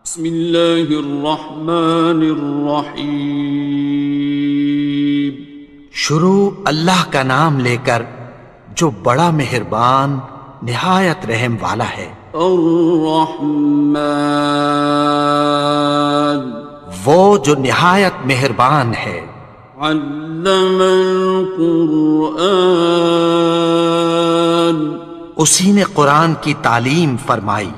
بسم اللہ الرحمن الرحیم۔ شروع اللہ کا نام لے کر جو بڑا مہربان نہایت رحم والا ہے۔ الرحمن، وہ جو نہایت مہربان ہے۔ علم القرآن، اسی نے قرآن کی تعلیم فرمائی۔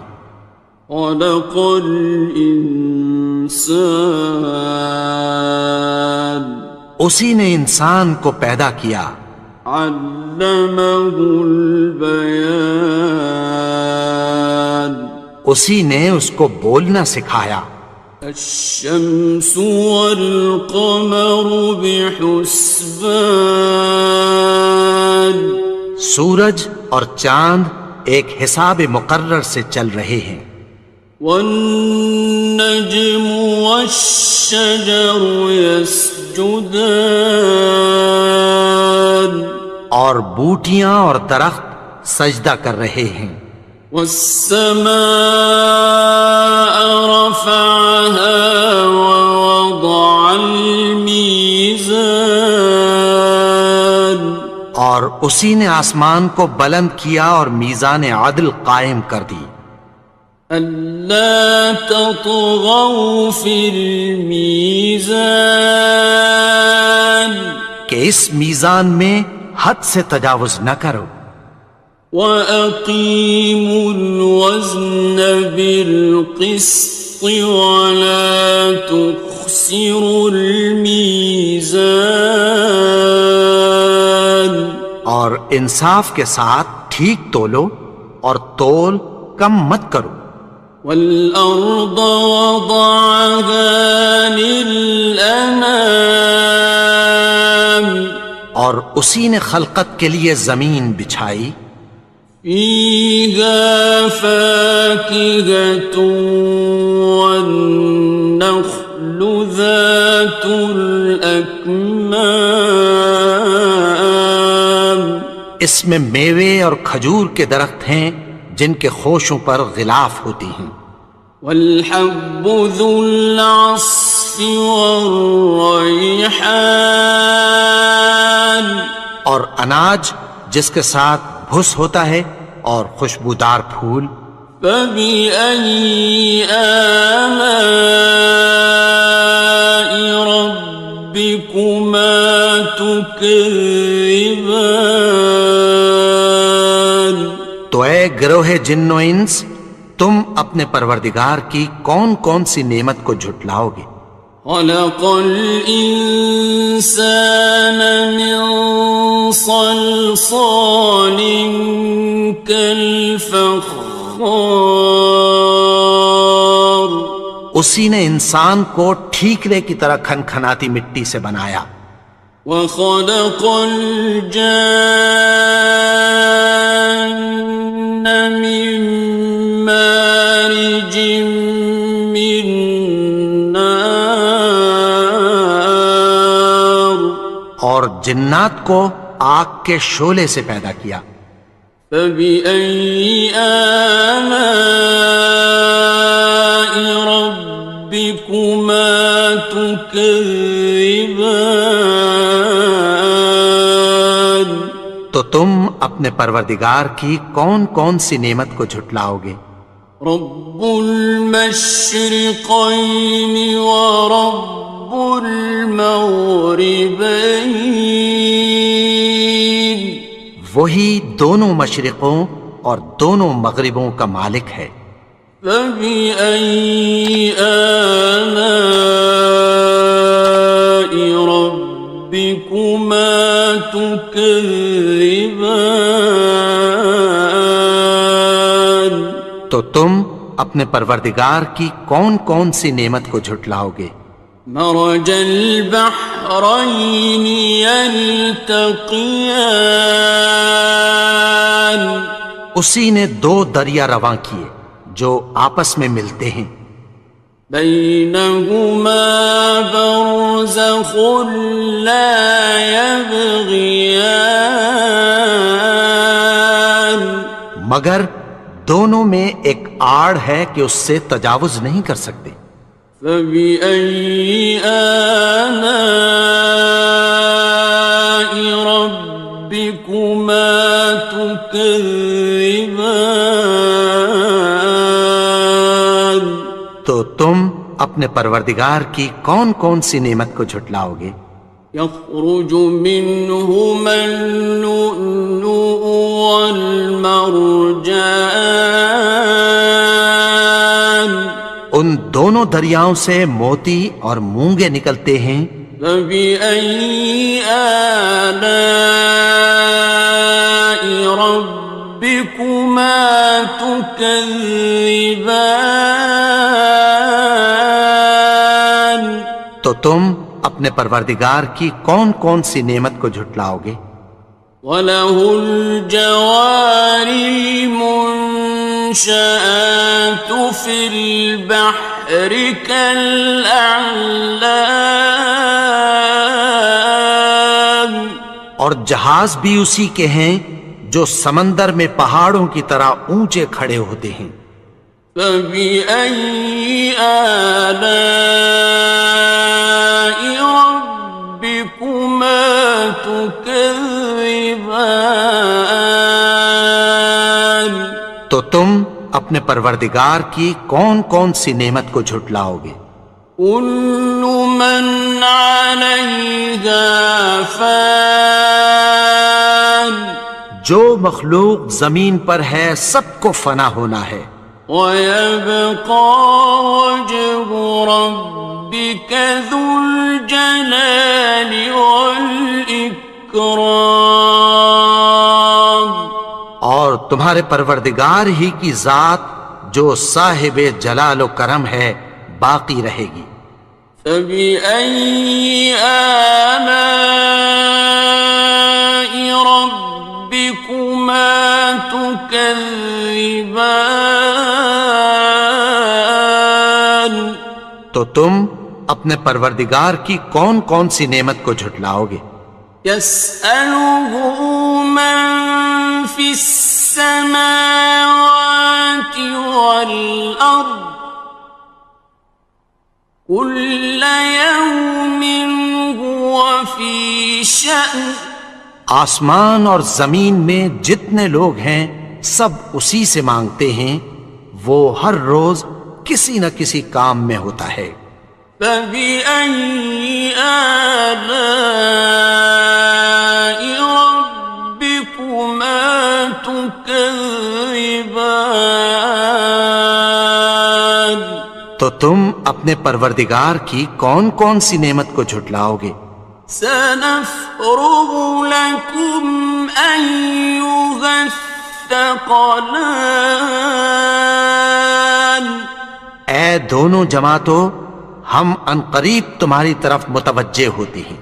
خلق الانسان، اسی نے انسان کو پیدا کیا۔ علمہ البیان، اسی نے اس کو بولنا سکھایا۔ الشمس والقمر بحسبان، سورج اور چاند ایک حساب مقرر سے چل رہے ہیں۔ والنجم والشجر يسجدان، اور بوٹیاں اور درخت سجدہ کر رہے ہیں۔ والسماء رفعها ووضع الميزان، اور اسی نے آسمان کو بلند کیا اور میزان عدل قائم کر دی۔ ألا تطغوا في الميزان، کہ اس میزان میں حد سے تجاوز نہ کرو۔ وأقيموا الوزن بالقسط ولا تخسروا الميزان، اور انصاف کے ساتھ ٹھیک تولو اور تول کم مت کرو۔ والأرض وضعها للأنام، اور اسی نے خلقت کے لیے زمین بچھائی۔ فيها فاكهة والنخل ذات الأكمام، اس میں میوے اور کھجور کے درخت ہیں جن کے خوشوں پر غلاف ہوتی ہیں۔ والحب ذو العصف والريحان، اور اناج جس کے ساتھ بھس ہوتا ہے اور خوشبودار پھول۔ فبأي آلاء ربكما تكذبان، تو اے گروہ جن و انس، تم اپنے پروردگار کی کون کون سی نعمت کو جھٹلاؤ گے؟ خلق الإنسان من صلصال كالفخار، اسی نے انسان کو ٹھیکرے کی طرح کھنکھناتی مٹی سے بنایا۔ وخلق الجان من مارج من نار، اور جنات کو آگ کے شعلے سے پیدا کیا۔ فبأي آلاء ربكما تكذبان، تو تم اپنے پروردگار کی کون کون سی نعمت کو جھٹلاؤ گے؟ رب المشرقين ورب المغربين، وہی دونوں مشرقوں اور دونوں مغربوں کا مالک ہے۔ فبأي آلاء ربكما تكذبان، تو تم اپنے پروردگار کی کون کون سی نعمت کو جھٹلاؤ گے؟ مرج البحرين يلتقيان، اسی نے دو دریا رواں کیے جو آپس میں ملتے ہیں۔ بينهما برزخ لا يبغيان، مگر دونوں میں ایک آڑ ہے کہ اس سے تجاوز نہیں کر سکتے۔ فبأي آلاء ربكما تكذبان؟ تو تم اپنے پروردگار کی کون کون سی نعمت کو جھٹلاؤ گے؟ يخرج منهما اللؤلؤ والمرجان، ان دونوں دریاؤں سے موتی اور مونگے نکلتے ہیں۔ فبأي آلاء ربكما تكذبان؟ تو تم اپنے پروردگار کی کون کون سی نعمت کو جھٹلاؤ گے؟ وَلَهُ الْجَوَارِ الْمُنشَآتُ فِي الْبَحْرِ كَالْأَعْلَامِ، اور جہاز بھی اسی کے ہیں جو سمندر میں پہاڑوں کی طرح اونچے کھڑے ہوتے ہیں۔ فَبِأَيِّ آلَاءِ رَبِّكُمَا تُكَذِّبَانِ؟ تو تم اپنے پروردگار کی کون کون سی نعمت کو جھٹلاؤ گے؟ كُلُّ مَنْ عَلَيْهَا فَانٍ، جو مخلوق زمین پر ہے سب کو فنا ہونا ہے۔ وَيَبْقَى وَجْهُ رَبِّكَ ذُو الْجَلَالِ وَالْإِكْرَامِ، اور تمہارے پروردگار ہی کی ذات جو صاحب جلال و کرم ہے باقی رہے گی۔ فَبِأَيِّ آلَاءِ رَبِّكُمَا تُكَذِّبَانِ؟ تو تم اپنے پروردگار کی کون کون سی نعمت کو جھٹلاؤ گے؟ يَسْأَلُهُ مَن فِي السَّمَاوَاتِ وَالْأَرْضِ كُلَّ يَوْمٍ هُوَ فِي شَأْنٍ، آسمان اور زمین میں جتنے لوگ ہیں سب اسی سے مانگتے ہیں، وہ ہر روز کسی نہ کسی کام میں ہوتا ہے۔ فَبِأَيِّ آلَاءِ رَبِّكُمَا تُكَذِّبَانِ؟ تو تم اپنے پروردگار کی کون کون سی نعمت کو جھٹلاؤ گے؟ سَنَفْرُغُ لَكُمْ أَيُّهَ الثَّقَلَانِ، اے دونوں جماعتوں، ہم عنقریب تمہاری طرف متوجہ ہوتے ہیں۔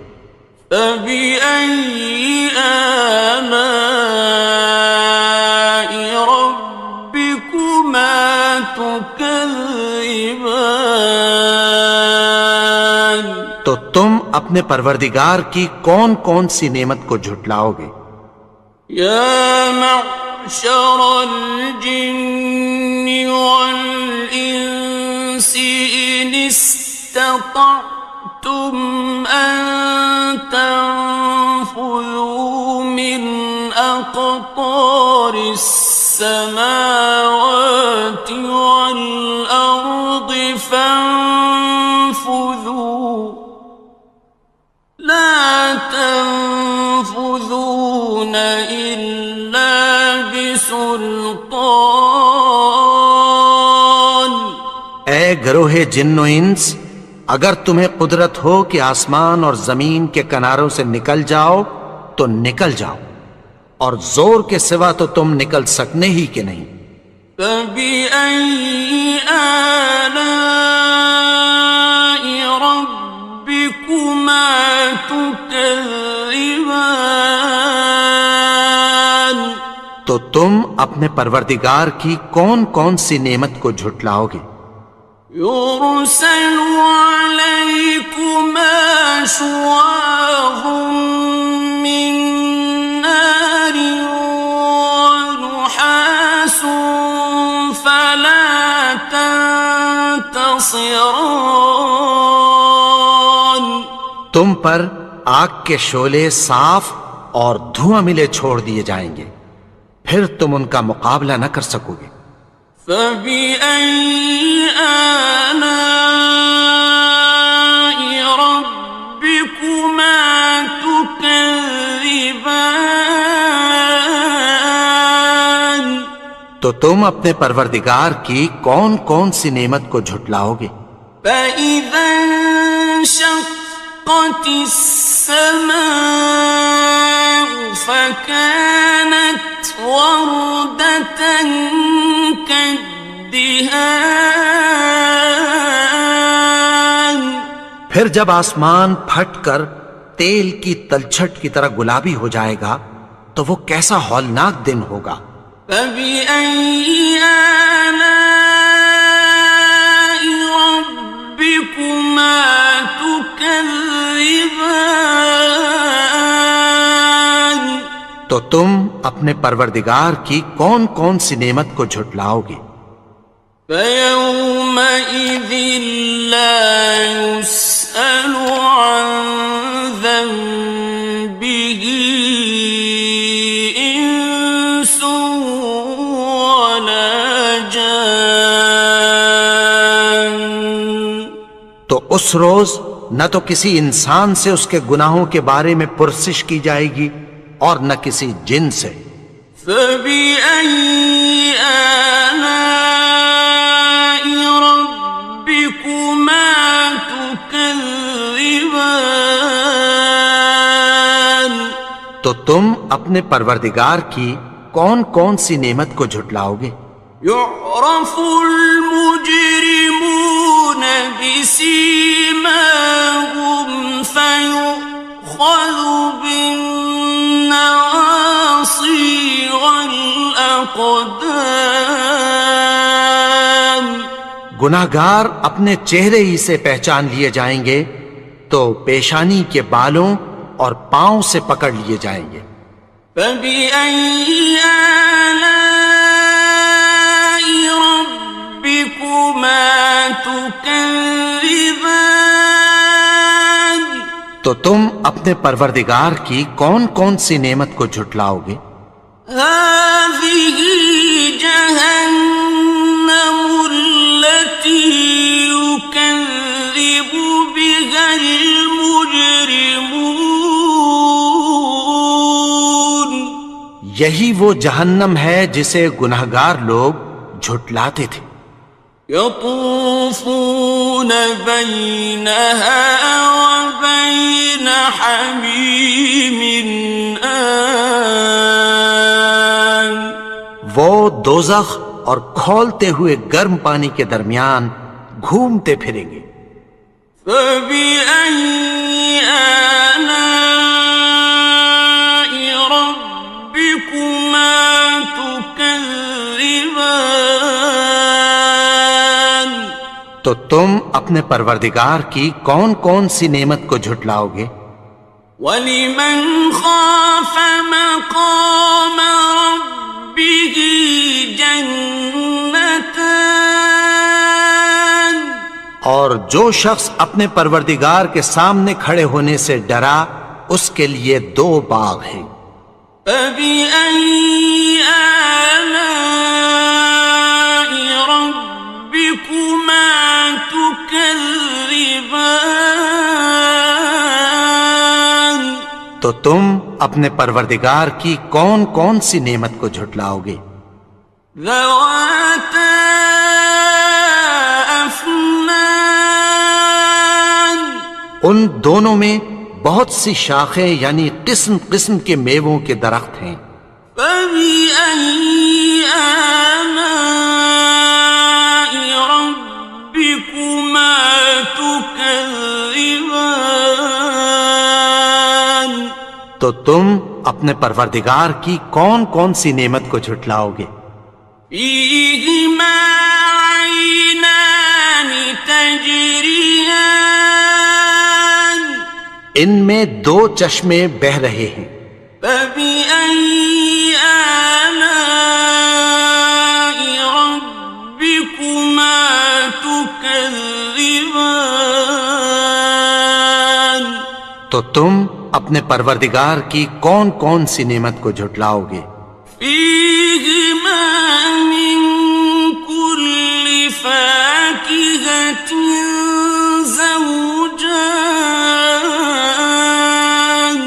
فَبِأَيِّ آلَاءِ رَبِّكُمَا تُكَذِّبَانِ؟ تو تم اپنے پروردگار کی کون کون سی نعمت کو جھٹلاؤ گے؟ يَا مَعْشَرَ الْجِنِّ وَالْإِنسِ إِنِ اسْتَطَعْتُمْ أَن تَنفُذُوا مِنْ أَقْطَارِ السَّمَاوَاتِ وَالْأَرْضِ فَانفُذُوا لَا تَنفُذُونَ إِلَّا بِسُلْطَانٍ۔ اے گروہ جن و انس، اگر تمہیں قدرت ہو کہ آسمان اور زمین کے کناروں سے نکل جاؤ تو نکل جاؤ، اور زور کے سوا تو تم نکل سکنے ہی کہ نہیں۔ فَبِأَيِّ آلَاءِ رَبِّكُمَا تُكَذِّبَانِ؟ تو تم اپنے پروردگار کی کون کون سی نعمت کو جھٹلاؤ گے؟ يُرْسَلُ عَلَيْكُمَا شُوَاظٌ مِّن نَّارٍ وَنُحَاسٌ فَلَا خاصران تم پر آگ کے شعلے صاف اور دھواں ملے چھوڑ دیے جائیں گے، پھر تم ان کا مقابلہ نہ کر سکو گے۔ فَبِأَيِّ آلَاءِ رَبِّكُمَا تُكَذِّبَانِ تو تم اپنے پروردگار کی کون کون سی نعمت کو جھٹلاؤ گے؟ فَإِذَا انشَقَّتِ السَّمَاءُ فَكَانَتْ وَرْدَةً كَالدِّهَانِ پھر جب آسمان پھٹ کر تیل کی تلچھٹ کی طرح گلابی ہو جائے گا تو وہ کیسا ہولناک دن ہوگا۔ فَبِأَيِّ آلَاءِ رَبِّكُمَا تُكَذِّبَانِ تو تم اپنے پروردگار کی کون کون سی نعمت کو جھٹلاؤ گے؟ فَيَوْمَئِذٍ لَا يُسْأَلُ عَنْ ذَنبِهِ إِنسٌ وَلَا جَانٌ تو اس روز نہ تو کسی انسان سے اس کے گناہوں کے بارے میں پرسش کی جائے گی اور نہ کسی جن سے۔ فَبِأَيِّ آلَاءِ رَبِّكُمَا تُكَذِّبَانِ تو تم اپنے پروردگار کی کون کون سی نعمت کو جھٹلاؤ گے؟ يُعْرَفُ الْمُجْرِمُونَ بِسِيمَاهُمْ فَيُؤْخَذُ بِالنَّوَاصِي وَالْأَقْدَامِ گناہگار اپنے چہرے ہی سے پہچان لیے جائیں گے تو پیشانی کے بالوں اور پاؤں سے پکڑ لیے جائیں گے۔ فَبِأَيِّ آلَاءِ رَبِّكُمَا تُكَذِّبَانِ تو تم اپنے پروردگار کی کون کون سی نعمت کو جھٹلاؤ گے؟ هَٰذِهِ جَهَنَّمُ الَّتِي يُكَذِّبُ بِهَا الْمُجْرِمُونَ یہی وہ جہنم ہے جسے گناہگار لوگ جھٹلاتے تھے۔ يَطُوفُونَ بَيْنَهَا وَبَيْنَ حَمِيمٍ آنٍ وہ دوزخ اور کھولتے ہوئے گرم پانی کے درمیان گھومتے پھریں گے۔ فَبِأَيِّ آلَاءِ رَبِّكُمَا تُكَذِّبَانِ تو تم اپنے پروردگار کی کون کون سی نعمت کو جھٹلاؤ گے؟ وَلِمَنْ خَافَ مَقَامَ رَبِّهِ جَنَّتَانِ اور جو شخص اپنے پروردگار کے سامنے کھڑے ہونے سے ڈرا اس کے لیے دو باغ ہیں۔ فَبِأَيِّ آلَاءِ رَبِّكُمَا تُكَذِّبَانِ تو تم اپنے پروردگار کی کون کون سی نعمت کو جھٹلاؤ گے؟ ذَوَاتَا أَفْنَانٍ ان دونوں میں بہت سی شاخیں یعنی قسم قسم کے میووں کے درخت ہیں۔ فَبِأَيِّ آلَاءِ رَبِّكُمَا تُكَذِّبَانِ تو تم اپنے پروردگار کی کون کون سی نعمت کو جھٹلاؤ گے؟ فِيهِمَا عَيْنَانِ تَجْرِيَانِ ان میں دو چشمے بہہ رہے ہیں۔ فَبِأَيِّ آلَاءِ رَبِّكُمَا تُكَذِّبَانِ تو تم اپنے پروردگار کی کون کون سی نعمت کو جھٹلاؤ گے؟ فيهما من كل فاكهة زوجان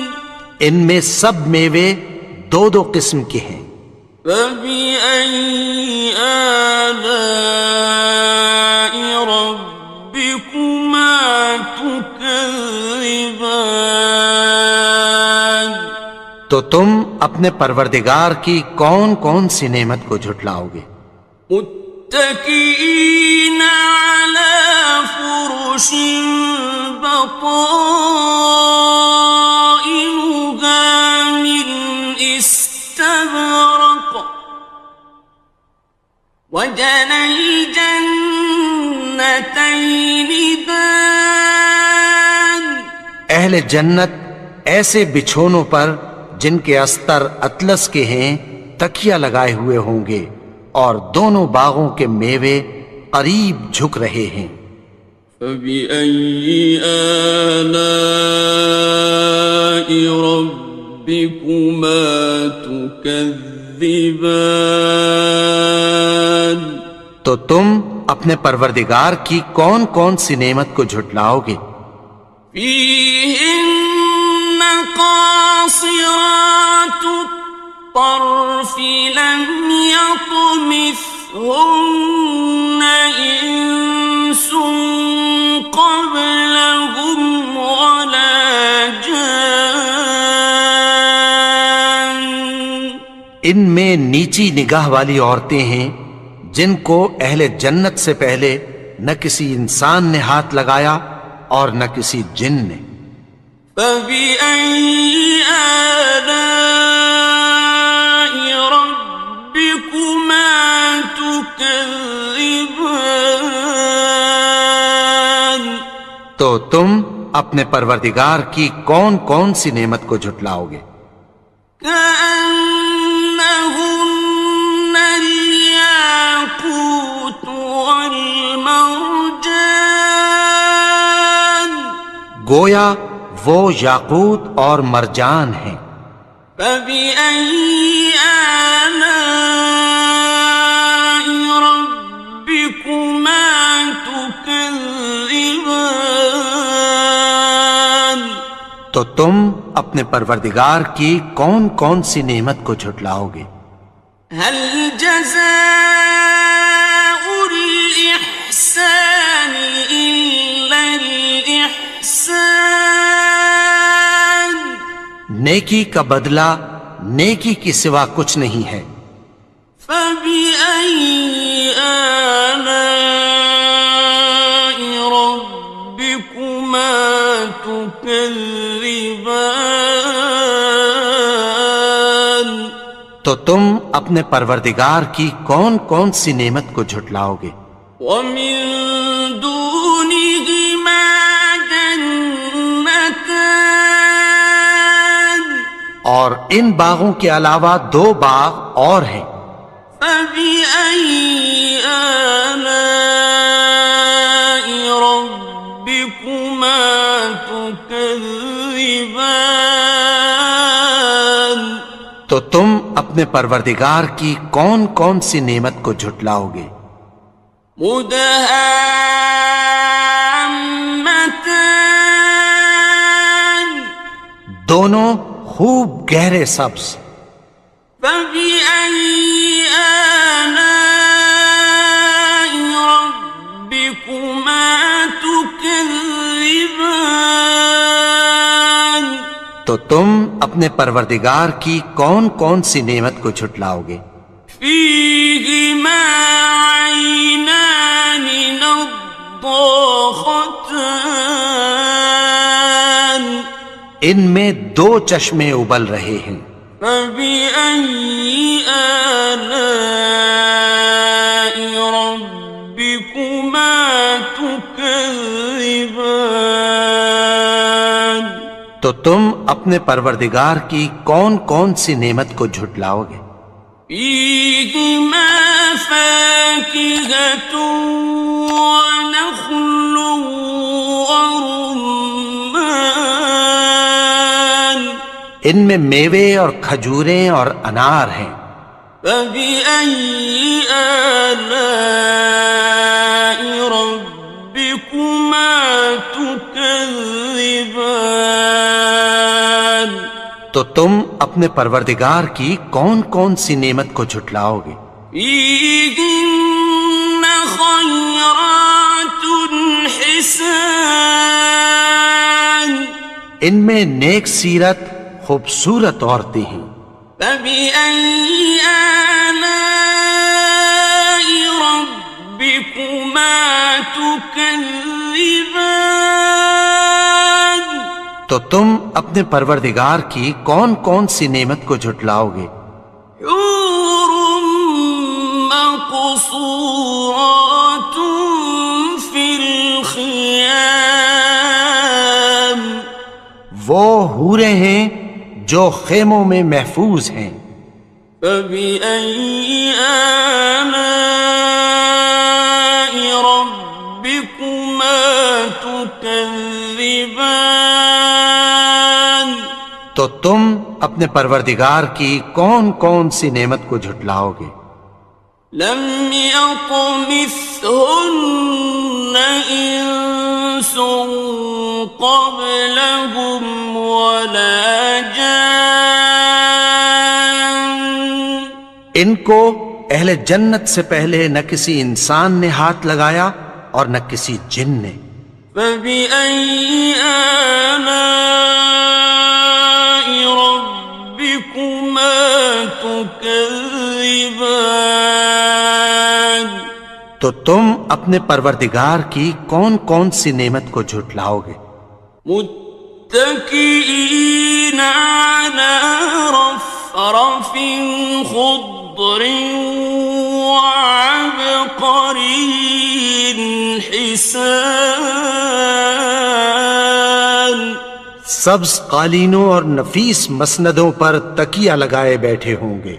ان میں سب میوے دو دو قسم کے ہیں۔ فبأي آلاء ربكما تكذبان تو تم اپنے پروردگار کی کون کون سی نعمت کو جھٹلاؤ گے؟ متكئين على فرش بطائنها من استبرق وجنى الجنتين دان اہل جنت ایسے بچھونوں پر جن کے استر اطلس کے ہیں تکیہ لگائے ہوئے ہوں گے، اور دونوں باغوں کے میوے قریب جھک رہے ہیں۔ فبأي آلاء ربكما تكذبان تو تم اپنے پروردگار کی کون کون سی نعمت کو جھٹلاؤ گے؟ فيهن قاصرات الطرف لم يطمثهن إنس قبلهم ولا جان ان میں نیچی نگاہ والی عورتیں ہیں جن کو اہل جنت سے پہلے نہ کسی انسان نے ہاتھ لگایا اور نہ کسی جن نے۔ فبأي آلاء ربكما تكذبان تو تم اپنے پروردگار کی کون کون سی نعمت کو جھٹلاؤ گے؟ كأنهن الياقوت والمرجان گویا وہ یاقوت اور مرجان ہیں۔ فبأي آلاء ربكما تكذبان تو تم اپنے پروردگار کی کون کون سی نعمت کو جھٹلاؤ گے؟ هل جزاء الإحسان إلا الإحسان نیکی کا بدلہ نیکی کی سوا کچھ نہیں ہے۔ فبأي آلاء ربكما تكذبان تو تم اپنے پروردگار کی کون کون سی نعمت کو جھٹلاؤ گے؟ ومن دونهما جنتان اور ان باغوں کے علاوہ دو باغ اور ہیں۔ فبأي آلاء ربكما تكذبان تو تم اپنے پروردگار کی کون کون سی نعمت کو جھٹلاؤ گے؟ مدهامتان دونوں خوب گہرے سبز۔ فبأي آلاء ربكما تكذبان تو تم اپنے پروردگار کی کون کون سی نعمت کو جھٹلاؤ گے؟ فيهما عينان نضاختان ان میں دو چشمے ابل رہے ہیں۔ فبأي آلاء ربكما تكذبان تو تم اپنے پروردگار کی کون کون سی نعمت کو جھٹلاؤ گے؟ فيهما فاكهة ونخل ورمان ان میں میوے اور کھجوریں اور انار ہیں۔ فبأي آلاء ربكما تكذبان؟ تو تم اپنے پروردگار کی کون کون سی نعمت کو جھٹلاؤ گے؟ فيهن خيرات حسان، ان میں نیک سیرت خوبصورت عورتیں ہیں۔ فبأي آلاء ربكما تكذبان؟ تو تم اپنے پروردگار کی کون کون سی نعمت کو جھٹلاؤ گے؟ حور مقصورات في الخيام، وہ حوریں ہیں جو خیموں میں محفوظ ہیں۔ فبأي آلاء ربكما تكذبان؟ تو تم اپنے پروردگار کی کون کون سی نعمت کو جھٹلاؤ گے؟ لم يطمثهن إنس قبلهم ولا جان، ان کو اہل جنت سے پہلے نہ کسی انسان نے ہاتھ لگایا اور نہ کسی جن نے۔ فبأي آلاء ربكما تكذبان؟ تو تم اپنے پروردگار کی کون کون سی نعمت کو جھٹلاؤ گے؟ متكئين على رفرف خضر وعبقري حسان، سبز قالینوں اور نفیس مسندوں پر تکیہ لگائے بیٹھے ہوں گے۔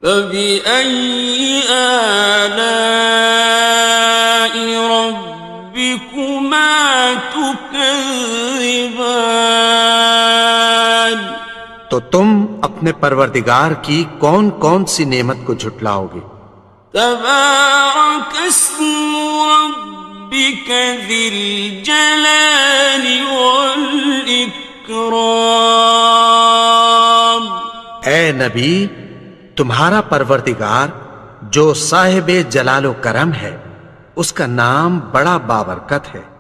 فبأي آلاء ربكما تكذبان؟ تو تم اپنے پروردگار کی کون کون سی نعمت کو جھٹلاؤ گے؟ تبارك اسم ربك ذي الجلال والإكرام۔ اے نبی، تمہارا پروردگار جو صاحب جلال و کرم ہے، اس کا نام بڑا بابرکت ہے۔